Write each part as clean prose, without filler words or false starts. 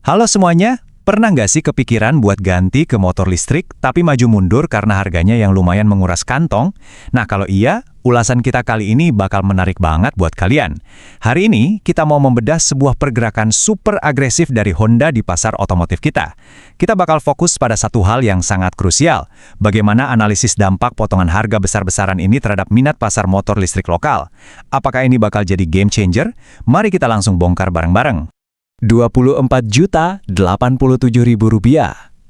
Halo semuanya, pernah nggak sih kepikiran buat ganti ke motor listrik tapi maju mundur karena harganya yang lumayan menguras kantong? Nah kalau iya, ulasan kita kali ini bakal menarik banget buat kalian. Hari ini kita mau membedah sebuah pergerakan super agresif dari Honda di pasar otomotif kita. Kita bakal fokus pada satu hal yang sangat krusial, bagaimana analisis dampak potongan harga besar-besaran ini terhadap minat pasar motor listrik lokal. Apakah ini bakal jadi game changer? Mari kita langsung bongkar bareng-bareng. Rp24.087.000.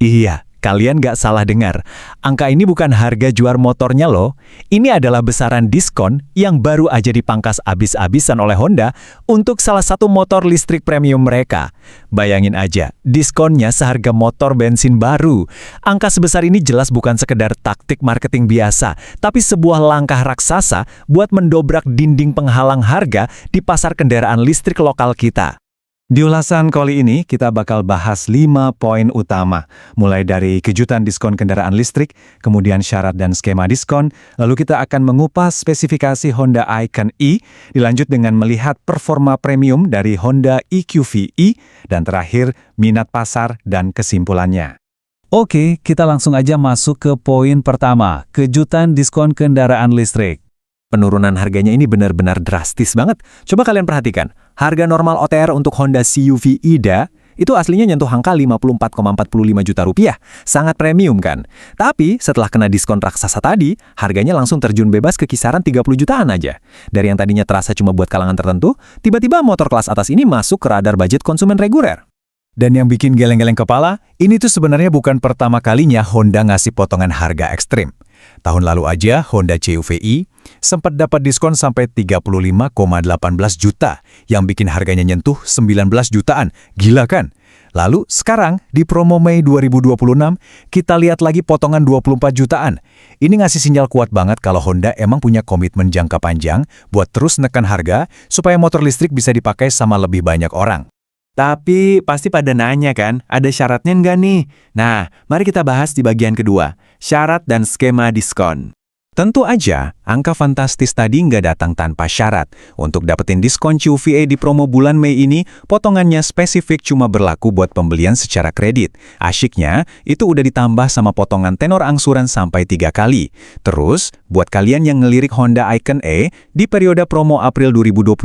Iya, kalian nggak salah dengar. Angka ini bukan harga jual motornya loh. Ini adalah besaran diskon yang baru aja dipangkas abis-abisan oleh Honda untuk salah satu motor listrik premium mereka. Bayangin aja, diskonnya seharga motor bensin baru. Angka sebesar ini jelas bukan sekedar taktik marketing biasa, tapi sebuah langkah raksasa buat mendobrak dinding penghalang harga di pasar kendaraan listrik lokal kita. Di ulasan kali ini, kita bakal bahas 5 poin utama, mulai dari kejutan diskon kendaraan listrik, kemudian syarat dan skema diskon, lalu kita akan mengupas spesifikasi Honda Icon E, dilanjut dengan melihat performa premium dari Honda EQV E, dan terakhir, minat pasar dan kesimpulannya. Oke, kita langsung aja masuk ke poin pertama, kejutan diskon kendaraan listrik. Penurunan harganya ini benar-benar drastis banget. Coba kalian perhatikan, harga normal OTR untuk Honda CUV Ida itu aslinya nyentuh angka 54,45 juta rupiah. Sangat premium kan? Tapi setelah kena diskon raksasa tadi, harganya langsung terjun bebas ke kisaran 30 jutaan aja. Dari yang tadinya terasa cuma buat kalangan tertentu, tiba-tiba motor kelas atas ini masuk ke radar budget konsumen reguler. Dan yang bikin geleng-geleng kepala, ini tuh sebenarnya bukan pertama kalinya Honda ngasih potongan harga ekstrim. Tahun lalu aja Honda CUV-E sempat dapat diskon sampai 35,18 juta, yang bikin harganya nyentuh 19 jutaan. Gila kan? Lalu sekarang di promo Mei 2026, kita lihat lagi potongan 24 jutaan. Ini ngasih sinyal kuat banget kalau Honda emang punya komitmen jangka panjang buat terus nekan harga supaya motor listrik bisa dipakai sama lebih banyak orang. Tapi pasti pada nanya kan, ada syaratnya nggak nih? Nah, mari kita bahas di bagian kedua, syarat dan skema diskon. Tentu aja, angka fantastis tadi nggak datang tanpa syarat. Untuk dapetin diskon CUV-E di promo bulan Mei ini, potongannya spesifik cuma berlaku buat pembelian secara kredit. Asyiknya, itu udah ditambah sama potongan tenor angsuran sampai 3 kali. Terus, buat kalian yang ngelirik Honda Icon E, di periode promo April 2026,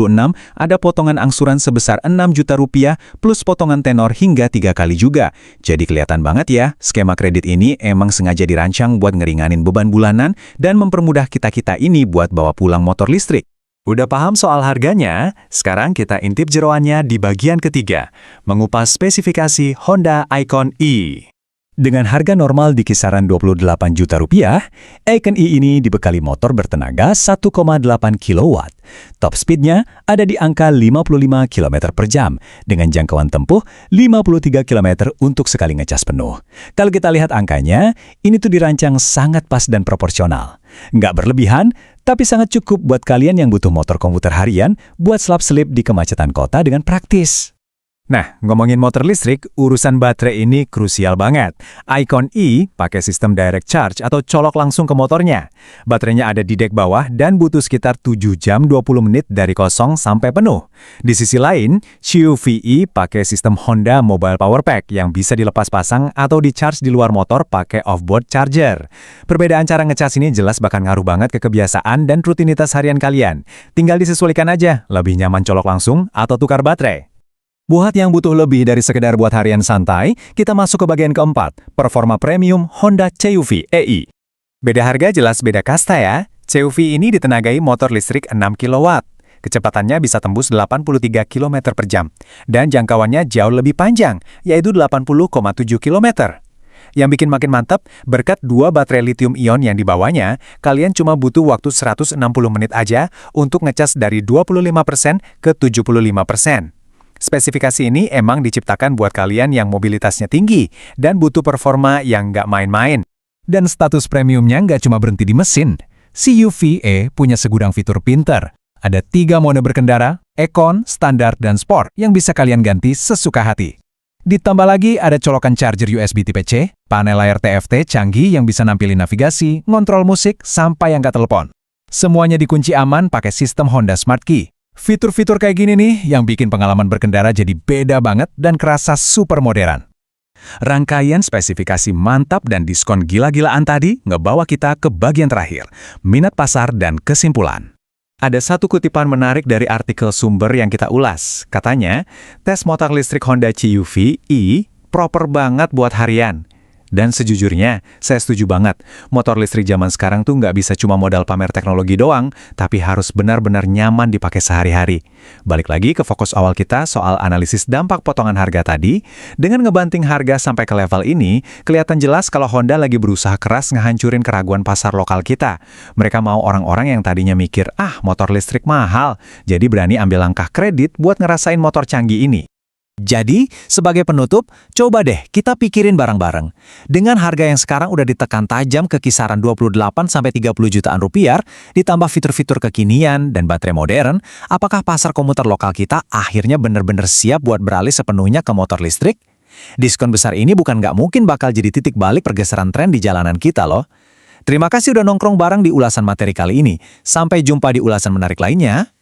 ada potongan angsuran sebesar 6 juta rupiah plus potongan tenor hingga 3 kali juga. Jadi kelihatan banget ya, skema kredit ini emang sengaja dirancang buat ngeringanin beban bulanan dan mempermudah kita-kita ini buat bawa pulang motor listrik. Udah paham soal harganya? Sekarang kita intip jeroannya di bagian ketiga, mengupas spesifikasi Honda Icon E. Dengan harga normal di kisaran 28 juta rupiah, Icon E ini dibekali motor bertenaga 1,8 kW. Top speednya ada di angka 55 km per jam, dengan jangkauan tempuh 53 km untuk sekali ngecas penuh. Kalau kita lihat angkanya, ini tuh dirancang sangat pas dan proporsional. Nggak berlebihan, tapi sangat cukup buat kalian yang butuh motor komuter harian buat selap-selip di kemacetan kota dengan praktis. Nah, ngomongin motor listrik, urusan baterai ini krusial banget. Icon E pakai sistem direct charge atau colok langsung ke motornya. Baterainya ada di dek bawah dan butuh sekitar 7 jam 20 menit dari kosong sampai penuh. Di sisi lain, CUV-E pakai sistem Honda Mobile Power Pack yang bisa dilepas pasang atau di-charge di luar motor pakai off-board charger. Perbedaan cara ngecas ini jelas bakal ngaruh banget ke kebiasaan dan rutinitas harian kalian. Tinggal disesuaikan aja, lebih nyaman colok langsung atau tukar baterai. Buat yang butuh lebih dari sekedar buat harian santai, kita masuk ke bagian keempat, performa premium Honda CUV-E. Beda harga jelas beda kasta ya. CUV ini ditenagai motor listrik 6 kW. Kecepatannya bisa tembus 83 km per jam. Dan jangkauannya jauh lebih panjang, yaitu 80,7 km. Yang bikin makin mantap, berkat 2 baterai lithium-ion yang dibawanya, kalian cuma butuh waktu 160 menit aja untuk ngecas dari 25% ke 75%. Spesifikasi ini emang diciptakan buat kalian yang mobilitasnya tinggi dan butuh performa yang nggak main-main. Dan status premiumnya nggak cuma berhenti di mesin. CUV-E punya segudang fitur pinter. Ada 3 mode berkendara, Econ, Standard, dan Sport yang bisa kalian ganti sesuka hati. Ditambah lagi ada colokan charger USB tipe C, panel layar TFT canggih yang bisa nampilin navigasi, ngontrol musik, sampai angkat telepon. Semuanya dikunci aman pakai sistem Honda Smart Key. Fitur-fitur kayak gini nih yang bikin pengalaman berkendara jadi beda banget dan kerasa super modern. Rangkaian spesifikasi mantap dan diskon gila-gilaan tadi ngebawa kita ke bagian terakhir, minat pasar dan kesimpulan. Ada satu kutipan menarik dari artikel sumber yang kita ulas. Katanya, tes motor listrik Honda CUV E proper banget buat harian. Dan sejujurnya, saya setuju banget. Motor listrik zaman sekarang tuh nggak bisa cuma modal pamer teknologi doang, tapi harus benar-benar nyaman dipakai sehari-hari. Balik lagi ke fokus awal kita soal analisis dampak potongan harga tadi, dengan ngebanting harga sampai ke level ini, kelihatan jelas kalau Honda lagi berusaha keras ngehancurin keraguan pasar lokal kita. Mereka mau orang-orang yang tadinya mikir, motor listrik mahal, jadi berani ambil langkah kredit buat ngerasain motor canggih ini. Jadi, sebagai penutup, coba deh kita pikirin bareng-bareng. Dengan harga yang sekarang udah ditekan tajam ke kisaran 28-30 jutaan rupiah, ditambah fitur-fitur kekinian dan baterai modern, apakah pasar komuter lokal kita akhirnya bener-bener siap buat beralih sepenuhnya ke motor listrik? Diskon besar ini bukan nggak mungkin bakal jadi titik balik pergeseran tren di jalanan kita loh. Terima kasih udah nongkrong bareng di ulasan materi kali ini. Sampai jumpa di ulasan menarik lainnya.